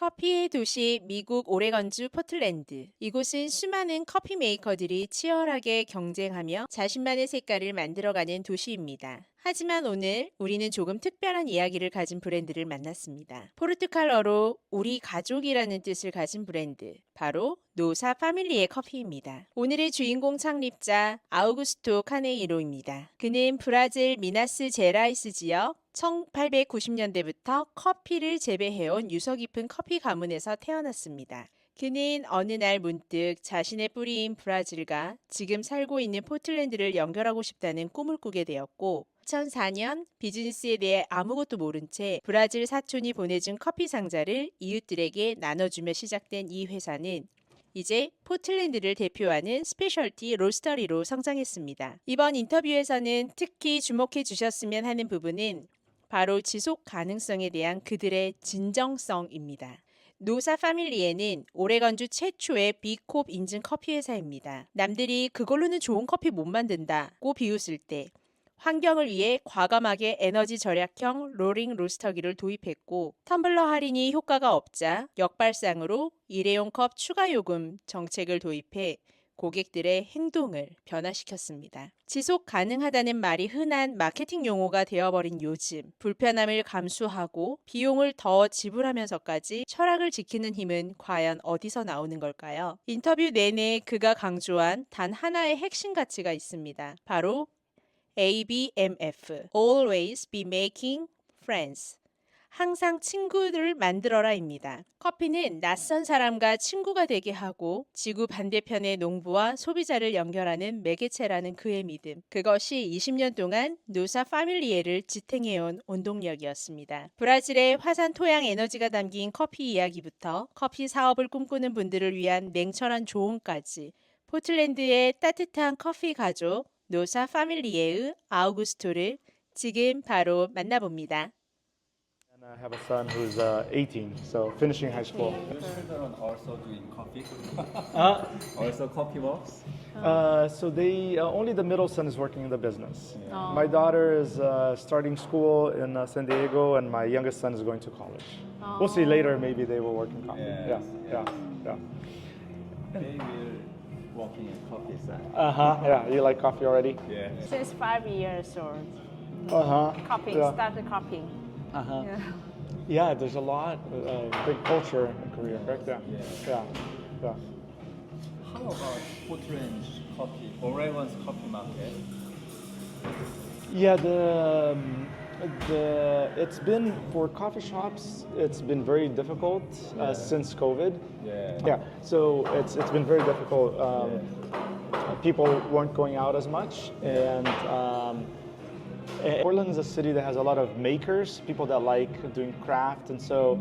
커피의 도시 미국 오레건주 포틀랜드. 이곳은 수많은 커피 메이커들이 치열하게 경쟁하며 자신만의 색깔을 만들어가는 도시입니다. 하지만 오늘 우리는 조금 특별한 이야기를 가진 브랜드를 만났습니다. 포르투갈어로 우리 가족이라는 뜻을 가진 브랜드, 바로 노사 파밀리의 커피입니다. 오늘의 주인공 창립자 아우구스토 카네이로입니다. 그는 브라질 미나스 제라이스 지역 1890년대부터 커피를 재배해온 유서 깊은 커피 가문에서 태어났습니다. 그는 어느 날 문득 자신의 뿌리인 브라질과 지금 살고 있는 포틀랜드를 연결하고 싶다는 꿈을 꾸게 되었고 2004년 비즈니스에 대해 아무것도 모른 채 브라질 사촌이 보내준 커피 상자를 이웃들에게 나눠주며 시작된 이 회사는 이제 포틀랜드를 대표하는 스페셜티 로스터리로 성장했습니다. 이번 인터뷰에서는 특히 주목해 주셨으면 하는 부분은 바로 지속 가능성에 대한 그들의 진정성입니다. 노사 파밀리에는 오레건주 최초의 B Corp 인증 커피 회사입니다. 남들이 그걸로는 좋은 커피 못 만든다고 비웃을 때 환경을 위해 과감하게 에너지 절약형 로링 로스터기를 도입했고 텀블러 할인이 효과가 없자 역발상으로 일회용 컵 추가 요금 정책을 도입해 고객들의 행동을 변화시켰습니다. 지속 가능하다는 말이 흔한 마케팅 용어가 되어버린 요즘 불편함을 감수하고 비용을 더 지불하면서까지 철학을 지키는 힘은 과연 어디서 나오는 걸까요? 인터뷰 내내 그가 강조한 단 하나의 핵심 가치가 있습니다. 바로 ABMF, Always be making friends. 항상 친구들을 만들어라입니다. 커피는 낯선 사람과 친구가 되게 하고 지구 반대편의 농부와 소비자를 연결하는 매개체라는 그의 믿음. 그것이 20년 동안 노사 파밀리에를 지탱해온 원동력이었습니다. 브라질의 화산 토양 에너지가 담긴 커피 이야기부터 커피 사업을 꿈꾸는 분들을 위한 냉철한 조언까지 포틀랜드의 따뜻한 커피 가족 노사 파밀리에의 아우구스토를 지금 바로 만나봅니다. I have a son who's 18, so finishing high school. Your children also doing coffee? Uh, Also coffee works? so they only the middle son is working in the business. Oh. My daughter is starting school in San Diego, and my youngest son is going to college. We'll see later. Maybe they will work in coffee. Yes, Yeah. They will working in coffee side. Yeah. You like coffee already? Yeah. Since 5 years old, copying, Yeah. started copying. Yeah. Yeah. There's a lot, big culture in Korea, correct? Yeah. How about Portland's coffee, Oregon's coffee market? Yeah, it's been for coffee shops. It's been very difficult since COVID. Yeah. So it's been very difficult. People weren't going out as much, and Portland is a city that has a lot of makers, people that like doing craft, and so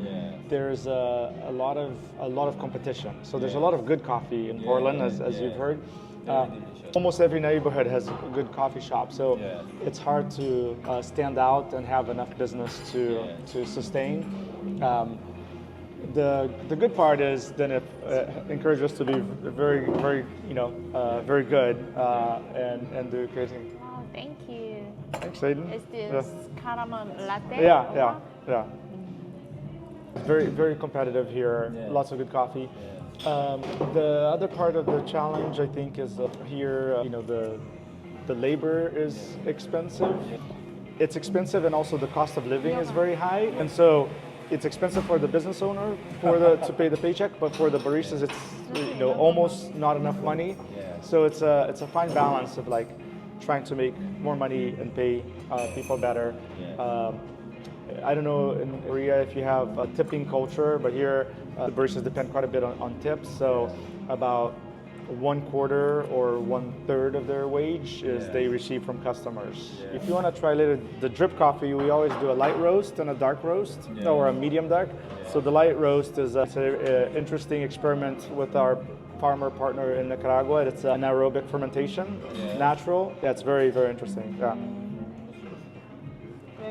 there's a lot of competition. So there's a lot of good coffee in Portland, as you've heard. Almost every neighborhood has a good coffee shop, so it's hard to stand out and have enough business to sustain. The good part is then it encourages us to be very very good and do crazy. Oh, thank you. Thanks, Aiden. Is this caramel latte? Yeah. It's very competitive here. Yeah. Lots of good coffee. The other part of the challenge, I think, is here. The labor is expensive. It's expensive, and also the cost of living is very high, and so it's expensive for the business owner to pay the paycheck, but for the baristas, it's almost not enough money. So it's a fine balance of like trying to make more money and pay people better. I don't know in Korea if you have a tipping culture, but here the baristas depend quite a bit on tips. So about 1/4 or 1/3 of their wage is they receive from customers. If you want to try later the drip coffee, we always do a light roast and a dark roast, or a medium dark. So the light roast is an interesting experiment with our farmer partner in Nicaragua. It's an anaerobic fermentation, natural. Yeah, it's very interesting. Yeah.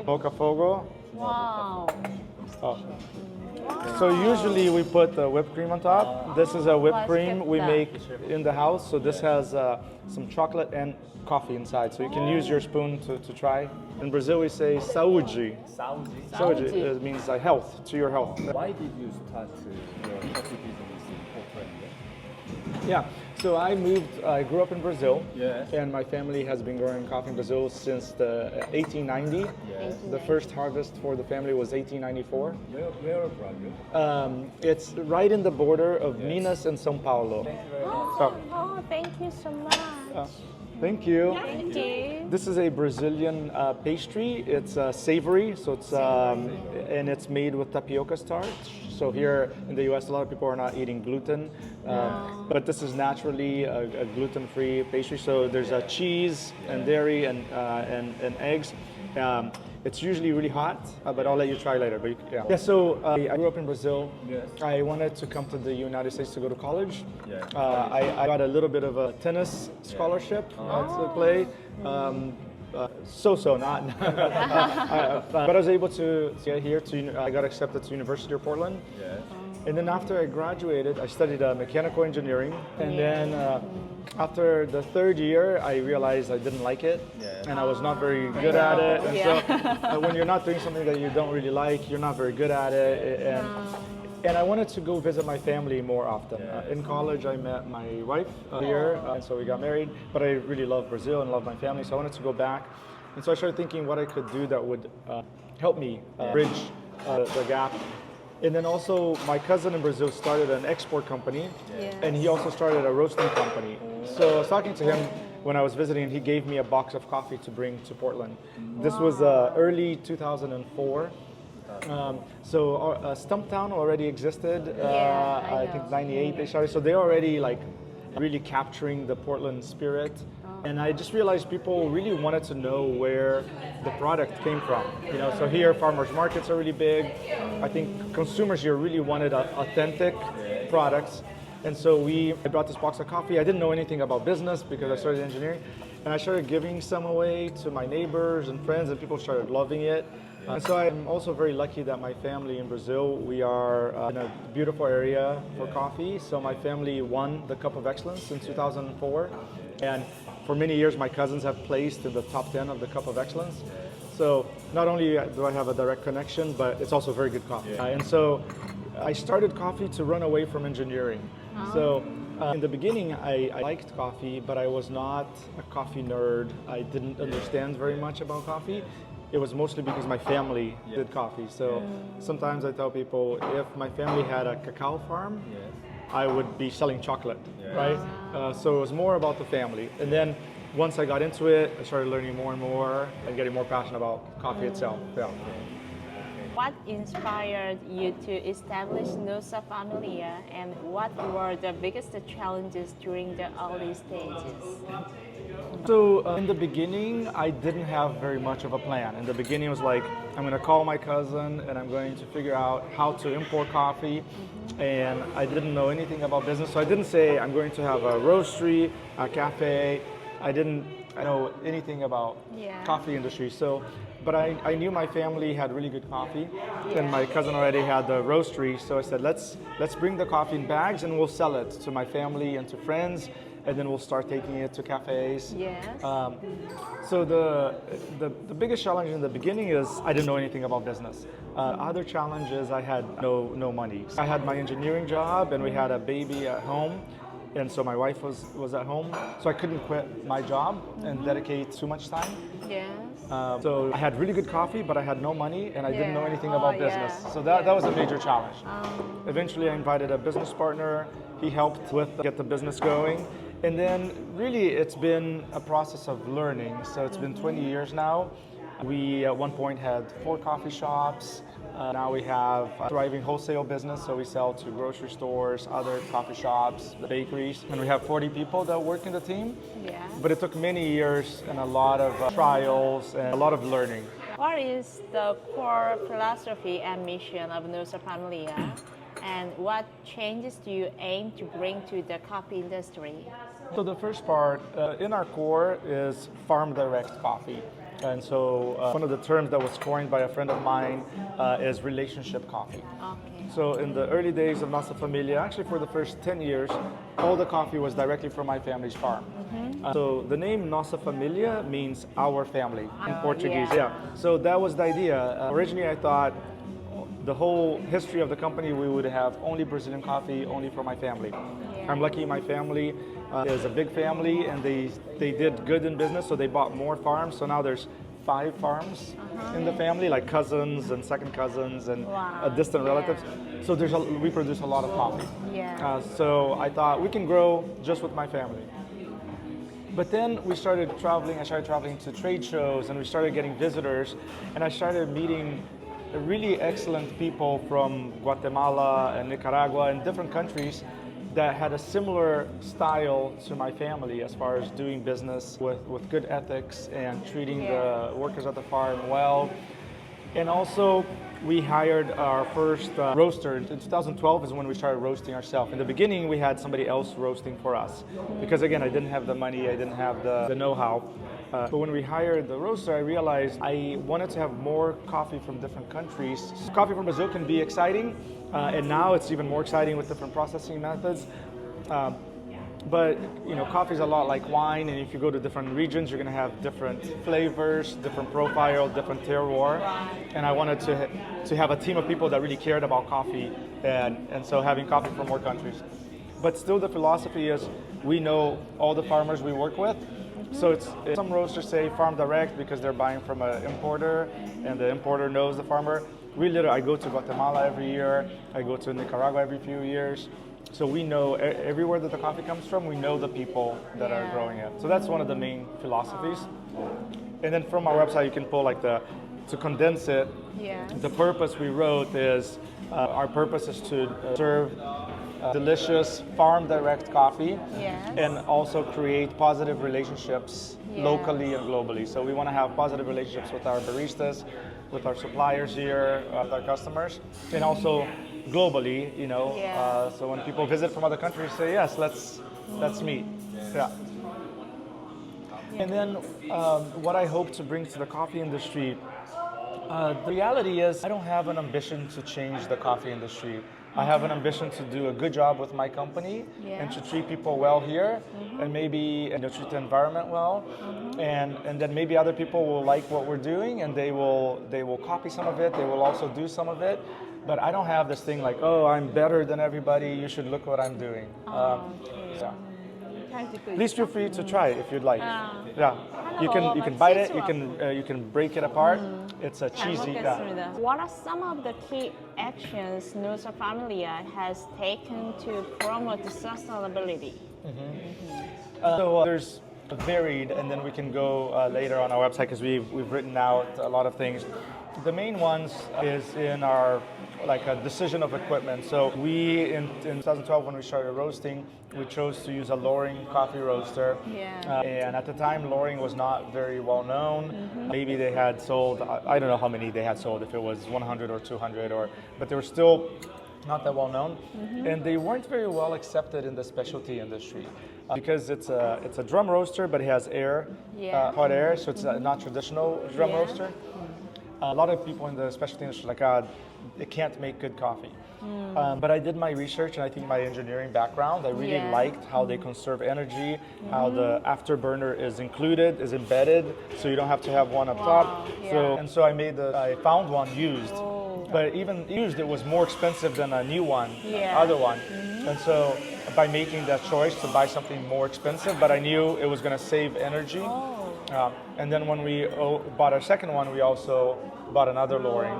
Mocha Fogo. Wow. Oh. Wow. So usually we put the whipped cream on top. This is a whipped Let's cream get we that. make in the house. So this has some chocolate and coffee inside. So you can use your spoon to try. In Brazil we say saúde. Saudi. Saúde it means health, to your health. Why did you start your coffee business in Poland? Yeah, so I grew up in Brazil, Yes. and my family has been growing coffee in Brazil since the 1890. Yes. The first harvest for the family was 1894. Where are Brazil? It's right in the border of Minas and São Paulo. Oh, thank you so much. Thank you. Thank you. This is a Brazilian pastry. It's savory, so it's and it's made with tapioca starch. So here in the U.S., a lot of people are not eating gluten, but this is naturally a gluten-free pastry. So there's cheese and dairy and eggs. It's usually really hot, but I'll let you try later. But yeah. So I grew up in Brazil. Yes. I wanted to come to the United States to go to college. Yeah. I got a little bit of a tennis scholarship to play. Not. But I was able to get here. I got accepted to University of Portland. Yes. And then after I graduated, I studied mechanical engineering. And then after the third year, I realized I didn't like it, and I was not very good at it. And so when you're not doing something that you don't really like, you're not very good at it. And I wanted to go visit my family more often. In college, I met my wife here, and so we got married. But I really love Brazil and love my family, so I wanted to go back. And so I started thinking what I could do that would help me bridge the gap. And then also, my cousin in Brazil started an export company, and he also started a roasting company. So I was talking to him when I was visiting, and he gave me a box of coffee to bring to Portland. This was early 2004. So Stumptown already existed. I think 98 they started. So they're already like really capturing the Portland spirit. And I just realized people really wanted to know where the product came from. So here farmers markets are really big. I think consumers here really wanted authentic products. And so I brought this box of coffee. I didn't know anything about business because I started engineering. And I started giving some away to my neighbors and friends, and people started loving it. And so I'm also very lucky that my family in Brazil, we are in a beautiful area for coffee. So my family won the Cup of Excellence in 2004. And for many years, my cousins have placed in the top 10 of the Cup of Excellence. So not only do I have a direct connection, but it's also very good coffee. And so I started coffee to run away from engineering. So in the beginning, I liked coffee, but I was not a coffee nerd. I didn't understand very much about coffee. It was mostly because my family did coffee. So sometimes I tell people, if my family had a cacao farm, I would be selling chocolate, right? So it was more about the family. And then once I got into it, I started learning more and more and getting more passionate about coffee itself. What inspired you to establish Nossa Familia, and what were the biggest challenges during the early stages? So in the beginning, I didn't have very much of a plan. In the beginning, it was like, I'm going to call my cousin and I'm going to figure out how to import coffee. And I didn't know anything about business. So I didn't say I'm going to have a roastery, a cafe. I didn't know anything about coffee industry. But I knew my family had really good coffee, and my cousin already had the roastery. So I said, let's bring the coffee in bags and we'll sell it to my family and to friends, and then we'll start taking it to cafes. So the biggest challenge in the beginning is I didn't know anything about business. Other challenges, I had no money. I had my engineering job, and we had a baby at home. And so my wife was at home, so I couldn't quit my job and dedicate too much time. So I had really good coffee, but I had no money, and I didn't know anything about business. So that was a major challenge. Eventually, I invited a business partner. He helped get the business going. And then really, it's been a process of learning. So it's been 20 years now. We at one point had 4 coffee shops. Now we have a thriving wholesale business, so we sell to grocery stores, other coffee shops, bakeries, and we have 40 people that work in the team. But it took many years and a lot of trials and a lot of learning. What is the core philosophy and mission of Nossa Familia, and what changes do you aim to bring to the coffee industry? So the first part in our core is farm direct coffee. And so one of the terms that was coined by a friend of mine is relationship coffee. Okay. So in the early days of Nossa Familia, actually for the first 10 years, all the coffee was directly from my family's farm. So the name Nossa Familia means our family in Portuguese. yeah. So that was the idea. Originally I thought the whole history of the company we would have only Brazilian coffee, only for my family. Yeah. I'm lucky my family is a big family and they did good in business, so they bought more farms. So now there's 5 farms in the family, like cousins and second cousins and Wow. distant Yeah. relatives. So we produce a lot of coffee. Yeah. So I thought we can grow just with my family. But then we started traveling. I started traveling to trade shows, and we started getting visitors, and I started meeting really excellent people from Guatemala and Nicaragua and different countries that had a similar style to my family as far as doing business with good ethics and treating the workers at the farm well. And also, we hired our first roaster. In 2012 is when we started roasting ourselves. In the beginning, we had somebody else roasting for us. Because again, I didn't have the money, I didn't have the know-how. But when we hired the roaster, I realized I wanted to have more coffee from different countries. Coffee from Brazil can be exciting, and now it's even more exciting with different processing methods. But coffee is a lot like wine, and if you go to different regions, you're going to have different flavors, different profile, different terroir. And I wanted to have a team of people that really cared about coffee, and so having coffee from more countries. But still, the philosophy is we know all the farmers we work with. So some roasters say farm direct because they're buying from an importer, and the importer knows the farmer. I go to Guatemala every year. I go to Nicaragua every few years. So we know everywhere that the coffee comes from, we know the people that are growing it. So that's one of the main philosophies. And then from our website, you can pull to condense it. Yes. The purpose we wrote is, our purpose is to serve delicious farm direct coffee Yes. and also create positive relationships Yes. locally and globally. So we want to have positive relationships with our baristas, with our suppliers here, with our customers, and also globally, Yeah. so when people visit from other countries, say yes, let's meet. Yeah. And then what I hope to bring to the coffee industry, the reality is I don't have an ambition to change the coffee industry. I have an ambition to do a good job with my company and to treat people well here, and maybe treat the environment well, and then maybe other people will like what we're doing and they will copy some of it. They will also do some of it. But I don't have this thing like, oh, I'm better than everybody. You should look what I'm doing. Yeah. Please feel free to try it if you'd like. Yeah, you can bite it. You can break it apart. It's a 잘 cheesy. 먹겠습니다. What are some of the key actions Nossa Familia has taken to promote sustainability? So there's varied, and then we can go later on our website because we've written out a lot of things. The main ones is in our a decision of equipment. So we in 2012 when we started roasting, we chose to use a Loring coffee roaster. Yeah. And at the time, Loring was not very well known. Maybe they had sold, I don't know how many they had sold, if it was 100 or 200, but they were still not that well known. And they weren't very well accepted in the specialty industry. Because it's a drum roaster, but it has air, hot air, so it's not traditional drum roaster. A lot of people in the specialty industry are like, it can't make good coffee. But I did my research, and I think my engineering background, I really liked how they conserve energy, how the afterburner is included, is embedded, so you don't have to have one up top. Yeah. So I found one used. But even used, it was more expensive than a new one, other one. And so by making that choice to buy something more expensive, but I knew it was going to save energy. And then when we bought our second one, we also bought another Loring.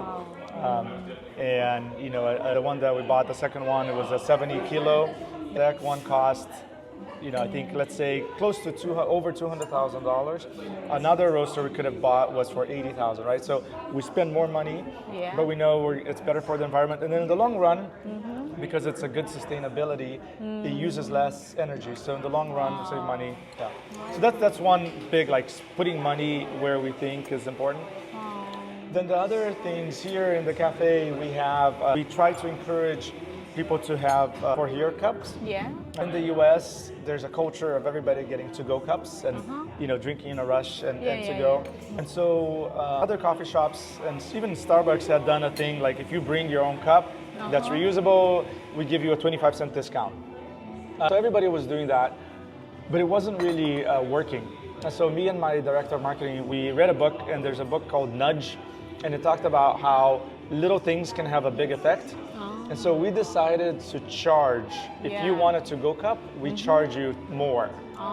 And the one that we bought, the second one, it was a 70 kilo. That one cost, I think, let's say close to over $200,000. Another roaster we could have bought was for $80,000, right? So we spend more money, but we know it's better for the environment. And then in the long run, because it's a good sustainability, it uses less energy. So in the long run, we save money. Yeah. So that's one big, putting money where we think is important. Then the other things here in the cafe, we try to encourage people to have for here cups. Yeah. In the U.S., there's a culture of everybody getting to-go cups and drinking in a rush and Yeah, to-go. And so other coffee shops and even Starbucks had done a thing like if you bring your own cup that's reusable, we give you a 25-cent discount. So everybody was doing that, but it wasn't really working. And so me and my director of marketing, we read a book, and there's a book called Nudge, and it talked about how little things can have a big effect. And so we decided to charge. If you want a to-go cup, we charge you more,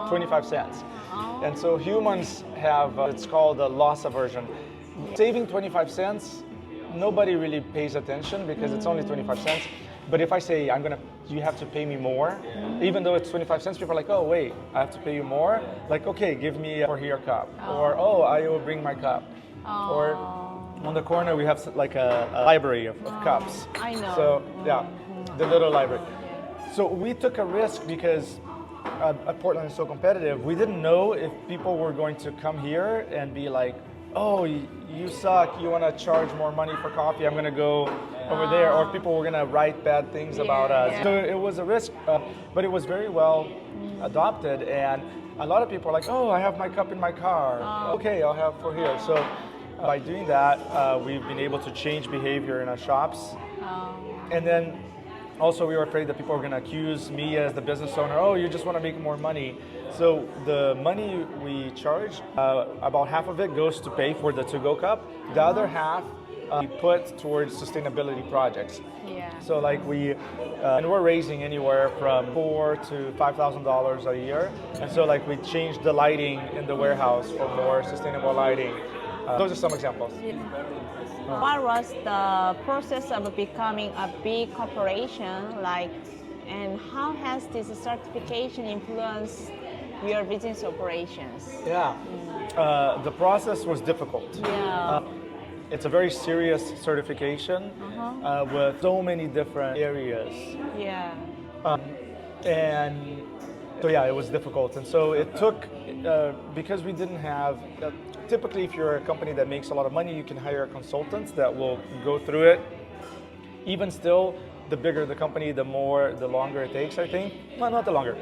25 cents. And so humans have, it's called a loss aversion. Saving 25 cents, nobody really pays attention because it's only 25 cents. But if I say, you have to pay me more, even though it's 25 cents, people are like, oh, wait, I have to pay you more? Like, okay, give me a for here cup. Or, oh, I will bring my cup. Or on the corner, we have like a library of cups. I know. So, yeah, the little library. So we took a risk because Portland is so competitive. We didn't know if people were going to come here and be like, oh, you suck, you want to charge more money for coffee, I'm going to go over there, or people were going to write bad things about us. So it was a risk, but it was very well adopted, and a lot of people are like, oh, I have my cup in my car. Okay, I'll have for here. So by doing that, we've been able to change behavior in our shops. And then also we were afraid that people were going to accuse me as the business owner, oh, you just want to make more money. So the money we charge, about half of it goes to pay for the to-go cup. The other half we put towards sustainability projects. Yeah. So like and we're raising anywhere from $4,000 to $5,000 a year. And so like we changed the lighting in the warehouse for more sustainable lighting. Those are some examples. What was the process of becoming a big corporation like, and how has this certification influenced your business operations? Yeah, the process was difficult. Yeah. It's a very serious certification with so many different areas. Yeah. And so yeah, it was difficult. And so it took, because we didn't have, typically if you're a company that makes a lot of money, you can hire consultants that will go through it. Even still, the bigger the company, the longer it takes, I think. Well, not the longer.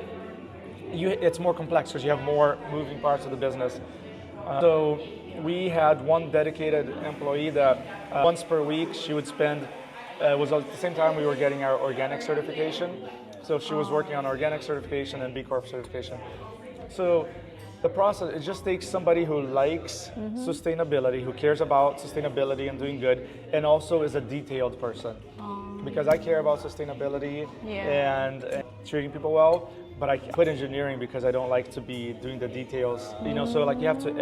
It's more complex because you have more moving parts of the business. So we had one dedicated employee that once per week she would spend, it was at the same time we were getting our organic certification. So she was working on organic certification and B Corp certification. So the process, it just takes somebody who likes sustainability, who cares about sustainability and doing good, and also is a detailed person. Because I care about sustainability and treating people well, but I quit engineering because I don't like to be doing the details. So like you have to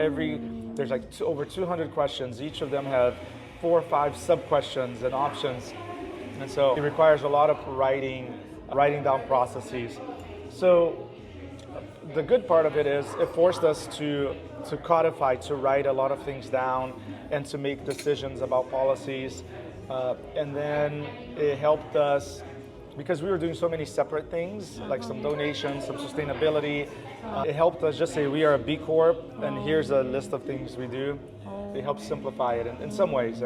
there's like over 200 questions. Each of them have 4 or 5 sub-questions and options. And so it requires a lot of writing down processes. So the good part of it is it forced us to codify, to write a lot of things down and to make decisions about policies. And then it helped us, because we were doing so many separate things, like some donations, some sustainability, it helped us just say we are a B Corp and here's a list of things we do. It helps simplify it in some ways,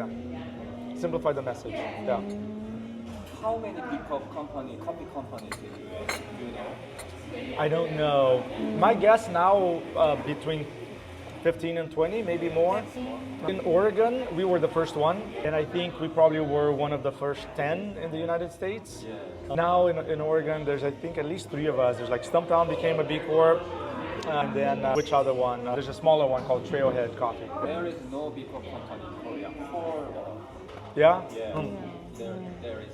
simplify the message. Yeah. How many B Corp coffee companies do you know? I don't know. My guess now between 15 and 20, maybe more. In Oregon, we were the first one, and I think we probably were one of the first 10 in the United States. Now in Oregon, there's I think at least 3 of us. There's like Stumptown became a B Corp, and then which other one? There's a smaller one called Trailhead Coffee. There is no B Corp company in Korea. Yeah? There is.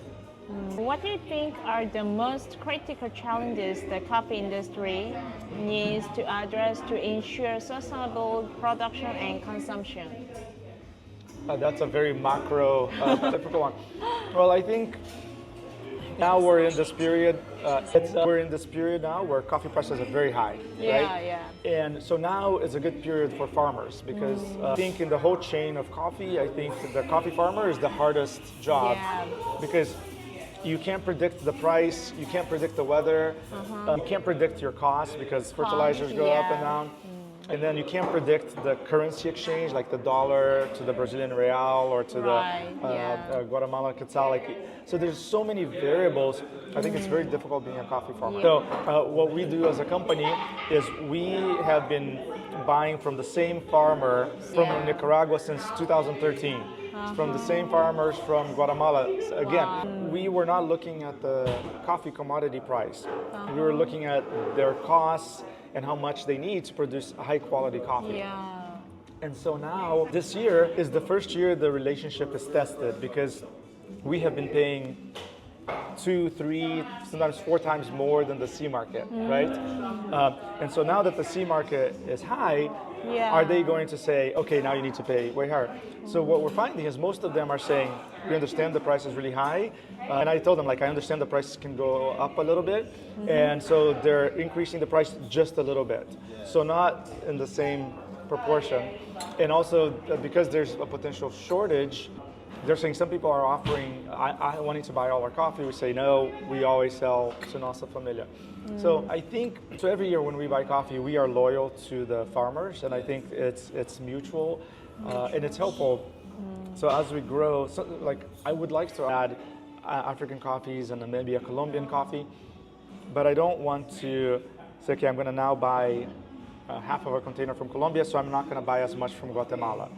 What do you think are the most critical challenges the coffee industry needs to address to ensure sustainable production and consumption? That's a very macro, difficult one. Well, I think now we're in this period. We're in this period now where coffee prices are very high, right? And so now is a good period for farmers because I think in the whole chain of coffee, I think the coffee farmer is the hardest job because you can't predict the price, you can't predict the weather, you can't predict your costs because fertilizers go up and down. And then you can't predict the currency exchange, like the dollar to the Brazilian real or to Right, the yeah. Guatemala quetzal. So there's so many variables. I think it's very difficult being a coffee farmer. So what we do as a company is we have been buying from the same farmer from Nicaragua since 2013. From the same farmers from Guatemala. So again, we were not looking at the coffee commodity price. We were looking at their costs and how much they need to produce high quality coffee. Yeah. And so now, this year is the first year the relationship is tested because we have been paying 2, 3, sometimes 4 times more than the C market, right? And so now that the C market is high, are they going to say, okay, now you need to pay way higher? So what we're finding is most of them are saying, we understand the price is really high. And I told them, I understand the prices can go up a little bit. And so they're increasing the price just a little bit. So not in the same proportion. And also because there's a potential shortage, they're saying some people are offering, I wanting to buy all our coffee. We say, no, we always sell to Nossa Familia. So I think, so every year when we buy coffee, we are loyal to the farmers, and I think it's mutual and it's helpful. So as we grow, I would like to add African coffees and then maybe a Colombian coffee, but I don't want to say, okay, I'm going to now buy half of a container from Colombia, so I'm not going to buy as much from Guatemala.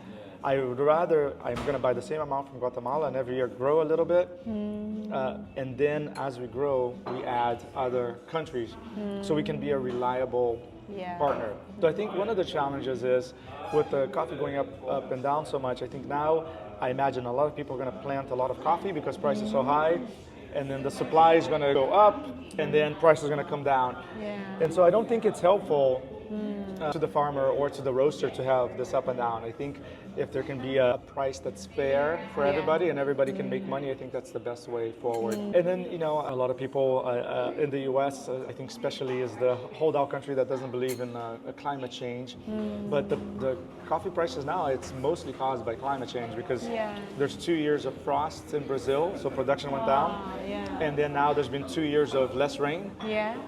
I would rather, I'm going to buy the same amount from Guatemala and every year grow a little bit. And then as we grow, we add other countries so we can be a reliable partner. So I think one of the challenges is with the coffee going up and down so much, I think now I imagine a lot of people are going to plant a lot of coffee because price is so high. And then the supply is going to go up and then price is going to come down. And so I don't think it's helpful to the farmer or to the roaster to have this up and down. I think if there can be a price that's fair for everybody and everybody can make money, I think that's the best way forward. And then, a lot of people in the US, I think especially is the holdout country that doesn't believe in climate change. But the coffee prices now, it's mostly caused by climate change because there's 2 years of frost in Brazil, so production went down. And then now there's been 2 years of less rain.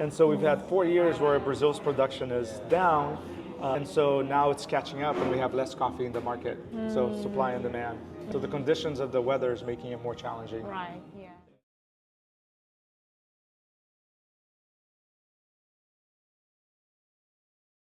And so we've had 4 years where Brazil's production is down. And so now it's catching up and we have less coffee in the market. So supply and demand. So the conditions of the weather is making it more challenging. Right.